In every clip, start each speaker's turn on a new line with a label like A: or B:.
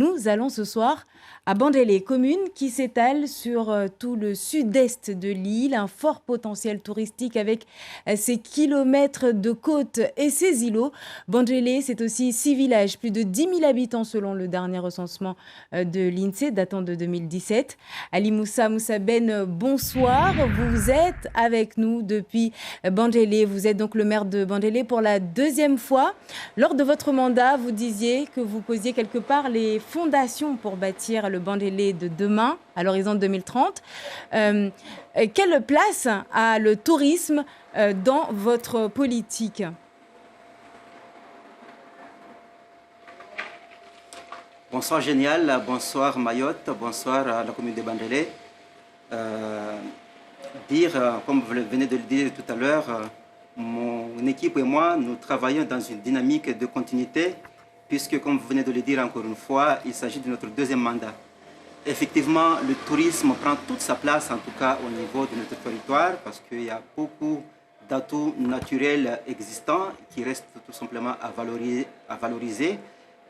A: Nous allons ce soir à Bandélé, commune qui s'étale sur tout le sud-est de l'île, un fort potentiel touristique avec ses kilomètres de côte et ses îlots. Bandélé, c'est aussi 6 villages, plus de 10 000 habitants selon le dernier recensement de l'INSEE datant de 2017. Ali Moussa Ben, bonsoir. Vous êtes avec nous depuis Bandélé. Vous êtes donc le maire de Bandélé pour la deuxième fois. Lors de votre mandat, vous disiez que vous posiez quelque part les fondations pour bâtir le Bandélé de demain, à l'horizon 2030. Quelle place a le tourisme dans votre politique ?
B: Bonsoir Génial, bonsoir Mayotte, bonsoir à la commune de Bandélé. Comme vous venez de le dire tout à l'heure, mon équipe et moi, nous travaillons dans une dynamique de continuité, puisque, comme vous venez de le dire encore une fois, il s'agit de notre deuxième mandat. Effectivement, le tourisme prend toute sa place, en tout cas au niveau de notre territoire, parce qu'il y a beaucoup d'atouts naturels existants qui restent tout simplement à valoriser.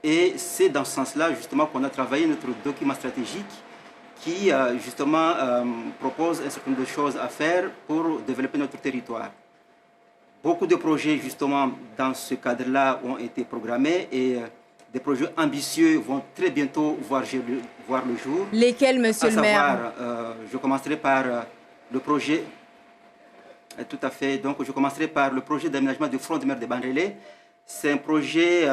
B: Et c'est dans ce sens-là, justement, qu'on a travaillé notre document stratégique qui, justement, propose un certain nombre de choses à faire pour développer notre territoire. Beaucoup de projets, justement, dans ce cadre-là ont été programmés et des projets ambitieux vont très bientôt voir le jour.
A: Lesquels, monsieur le maire ?
B: Je commencerai par le projet... Tout à fait. Donc, je commencerai par le projet d'aménagement du front de mer de Bandélé. C'est un projet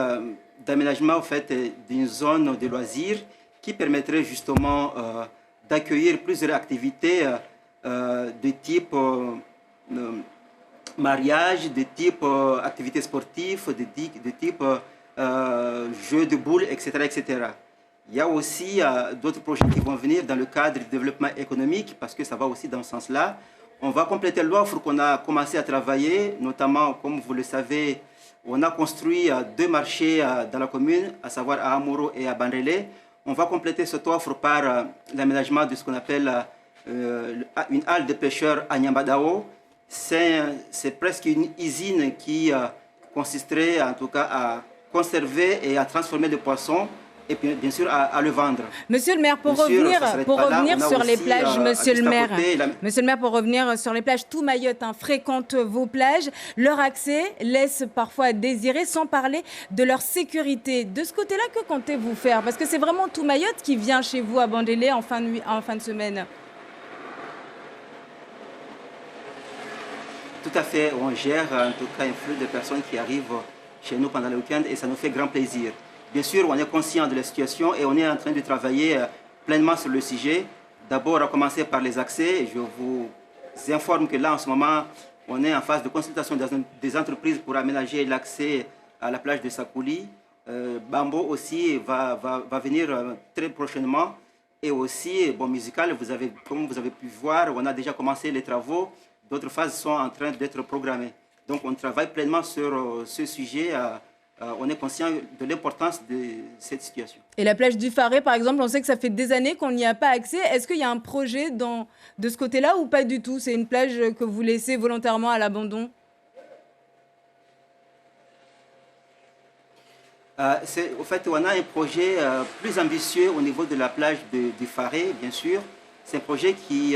B: d'aménagement, en fait, d'une zone de loisirs qui permettrait, justement, d'accueillir plusieurs activités de type... mariage, de type activités sportives, de type jeux de boules, etc., etc. Il y a aussi d'autres projets qui vont venir dans le cadre du développement économique, parce que ça va aussi dans ce sens-là. On va compléter l'offre qu'on a commencé à travailler, notamment, comme vous le savez, on a construit 2 marchés dans la commune, à savoir à Amoro et à Bandélé. On va compléter cette offre par l'aménagement de ce qu'on appelle une halle de pêcheurs à Nyambadao. C'est presque une usine qui consisterait en tout cas à conserver et à transformer le poisson et puis bien sûr à le vendre.
A: Monsieur le maire, pour revenir sur les plages, monsieur le maire, pour revenir sur les plages, tout Mayotte fréquente vos plages. Leur accès laisse parfois à désirer, sans parler de leur sécurité. De ce côté-là, que comptez-vous faire ? Parce que c'est vraiment tout Mayotte qui vient chez vous à Bandélé en fin de semaine.
B: Tout à fait, on gère en tout cas un flux de personnes qui arrivent chez nous pendant le week-end et ça nous fait grand plaisir. Bien sûr, on est conscient de la situation et on est en train de travailler pleinement sur le sujet. D'abord, à commencer par les accès. Je vous informe que là, en ce moment, on est en phase de consultation des entreprises pour aménager l'accès à la plage de Sakouli. Bambo aussi va venir très prochainement. Et aussi, musical, comme vous avez pu voir, on a déjà commencé les travaux. D'autres phases sont en train d'être programmées. Donc, on travaille pleinement sur ce sujet. On est conscient de l'importance de cette situation.
A: Et la plage du Faré, par exemple, on sait que ça fait des années qu'on n'y a pas accès. Est-ce qu'il y a un projet de ce côté-là ou pas du tout ? C'est une plage que vous laissez volontairement à l'abandon ?
B: Au fait, on a un projet plus ambitieux au niveau de la plage du Faré, bien sûr. C'est un projet qui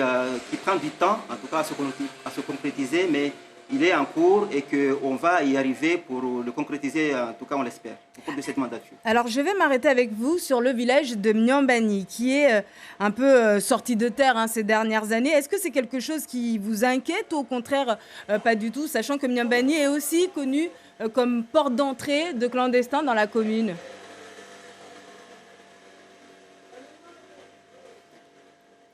B: prend du temps, en tout cas, à se concrétiser, mais il est en cours et qu'on va y arriver pour le concrétiser, en tout cas, on l'espère, au cours de cette mandature.
A: Alors, je vais m'arrêter avec vous sur le village de Myambani, qui est un peu sorti de terre ces dernières années. Est-ce que c'est quelque chose qui vous inquiète ou au contraire, pas du tout, sachant que Myambani est aussi connu comme porte d'entrée de clandestins dans la commune ?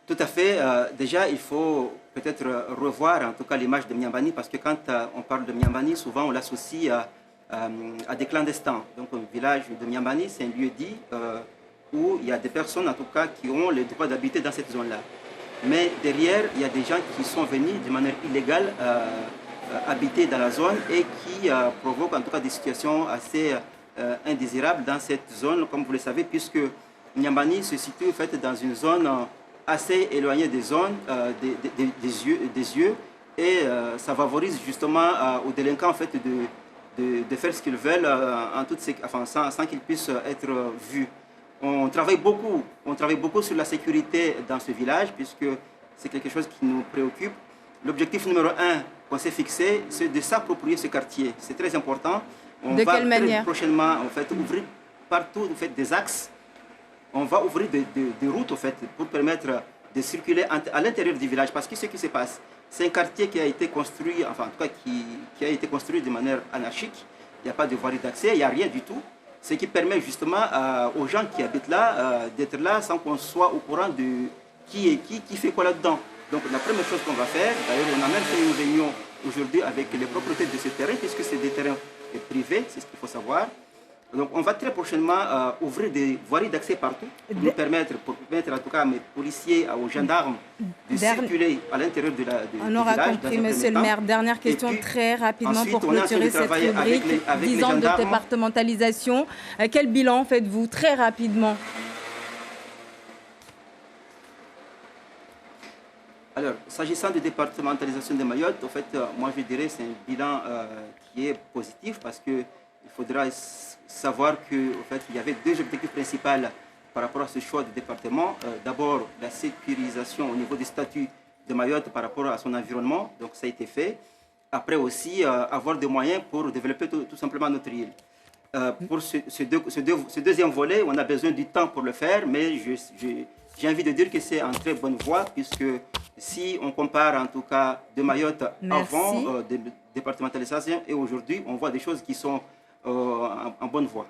B: Tout à fait. Déjà, il faut peut-être revoir en tout cas l'image de Myambani parce que quand on parle de Myambani, souvent on l'associe à des clandestins. Donc, le village de Myambani, c'est un lieu dit où il y a des personnes en tout cas qui ont le droit d'habiter dans cette zone-là. Mais derrière, il y a des gens qui sont venus de manière illégale habiter dans la zone et qui provoquent en tout cas des situations assez indésirables dans cette zone, comme vous le savez, puisque Myambani se situe en fait dans une zone assez éloigné des zones, des yeux et ça favorise justement aux délinquants en fait, de faire ce qu'ils veulent sans qu'ils puissent être vus. On travaille beaucoup sur la sécurité dans ce village, puisque c'est quelque chose qui nous préoccupe. L'objectif numéro un qu'on s'est fixé, c'est de s'approprier ce quartier. C'est très important.
A: De quelle manière?
B: Prochainement, en fait, ouvrir partout, en fait, des axes. On va ouvrir des routes, en fait, pour permettre de circuler à l'intérieur du village. Parce que ce qui se passe, c'est un quartier qui a été construit, enfin, en tout cas, qui a été construit de manière anarchique. Il n'y a pas de voirie d'accès, il n'y a rien du tout. Ce qui permet justement aux gens qui habitent là d'être là sans qu'on soit au courant de qui est qui fait quoi là-dedans. Donc la première chose qu'on va faire, d'ailleurs on a même fait une réunion aujourd'hui avec les propriétaires de ce terrain, puisque c'est des terrains privés, c'est ce qu'il faut savoir. Donc on va très prochainement ouvrir des voiries d'accès partout, pour permettre en tout cas à mes policiers, aux gendarmes de circuler à l'intérieur du village.
A: On aura compris, monsieur le maire. Dernière question très rapidement pour clôturer cette rubrique. 10 ans de départementalisation. Quel bilan faites-vous très rapidement?
B: Alors, s'agissant de départementalisation de Mayotte, en fait, moi je dirais que c'est un bilan qui est positif parce qu'il faudra savoir qu'il y avait deux objectifs principaux par rapport à ce choix de département. D'abord, la sécurisation au niveau du statut de Mayotte par rapport à son environnement, donc ça a été fait. Après aussi, avoir des moyens pour développer tout simplement notre île. Pour ce deuxième volet, on a besoin du temps pour le faire, mais j'ai envie de dire que c'est en très bonne voie, puisque si on compare en tout cas de Mayotte avant de départementalisation et aujourd'hui, on voit des choses qui sont en bonne voie.